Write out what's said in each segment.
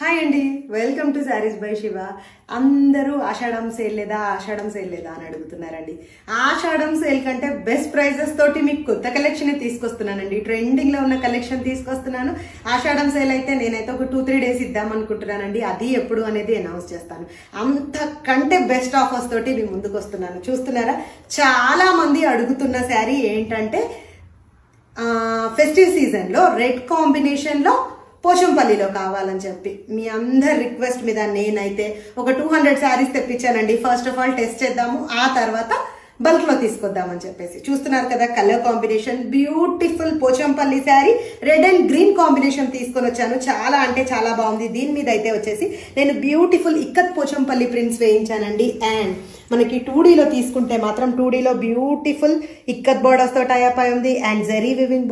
Hi అండి, welcome to saris by Shiva. అందరూ ఆషాఢం sale లేదా అని అడుగుతున్నారండి. ఆషాఢం సేల్ కంటే బెస్ట్ ప్రైజెస్ తోటి మీకు కొత్త కలెక్షన్ తీసుకొస్తున్నానండి. ట్రెండింగ్ లో ఉన్న కలెక్షన్ తీసుకొస్తున్నాను. ఆషాఢం సేల్ అయితే నేనైతే ఒక 2-3 డేస్ ఇద్దాం అనుకుంటున్నానండి. అది ఎప్పుడు అనేది అనౌన్స్ చేస్తాను. అంతకంటే బెస్ట్ ఆఫర్స్ తోటి మీ ముందుకు వస్తున్నాను. చూస్తున్నారా, చాలా మంది అడుగుతున్న శారీ ఏంటంటే ఫెస్టివ్ సీజన్ లో రెడ్ కాంబినేషన్ లో పోచంపల్లిలో కావాలని చెప్పి మీ అందరి రిక్వెస్ట్ మీద నేనైతే ఒక 200 శారీస్ తెప్పించానండి. ఫస్ట్ ఆఫ్ ఆల్ టెస్ట్ చేద్దాము, ఆ తర్వాత బల్క్ లో తీసుకొద్దామని చెప్పేసి. చూస్తున్నారు కదా, colour combination beautiful Pochampally sari red and green combination తీసుకొని వచ్చాను. చాలా అంటే చాలా బాగుంది. దీని మీద అయితే వచ్చేసి నేను బ్యూటిఫుల్ ఇక్కత్ పోచంపల్లి ప్రింట్స్ వేయించానండి. అండ్ మనకి 2Dలో తీసుకుంటే మాత్రం 2Dలో బ్యూటిఫుల్ ఇక్కత్ బార్డర్స్ తో టైప్ అయి ఉంది. అండ్ జెరీ వివింగ్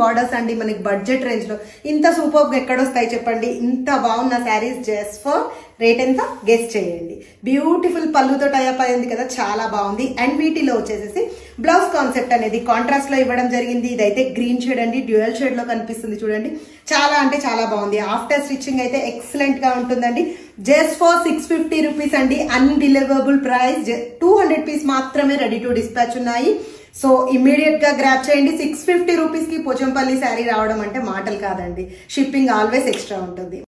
బార్డర్స్ అండి. మనకి బడ్జెట్ రేంజ్ లో ఇంత సూపర్ గా ఎక్కడొస్తాయి చెప్పండి. ఇంత బాగున్న శారీస్ జస్ట్ ఫర్ రేట్ ఎంత గెస్ చేయండి. బ్యూటిఫుల్ పళ్ళుతో టైప్ అయి ఉంది కదా, చాలా బాగుంది. అండ్ వీటిలో వచ్చేసి బ్లౌజ్ కాన్సెప్ట్ అనేది కాంట్రాస్ట్ లో ఇవ్వడం జరిగింది. ఇదైతే గ్రీన్ షేడ్ అండి, డ్యూయల్ షేడ్ లో కనిపిస్తుంది చూడండి. చాలా అంటే చాలా బాగుంది. ఆఫ్టర్ స్టిచ్చింగ్ అయితే ఎక్సలెంట్ గా ఉంటుందండి. జస్ట్ ఫర్ 650 రూపీస్ అండి. Unbelievable price. 200 పీస్ మాత్రమే రెడీ టు డిస్పాచ్ ఉన్నాయి. సో ఇమీడియట్ గా గ్రాప్ చేయండి. 650 రూపీస్ కి పోచంపల్లి శారీ రావడం అంటే మాటలు కాదండి. షిప్పింగ్ ఆల్వేస్ ఎక్స్ట్రా ఉంటుంది.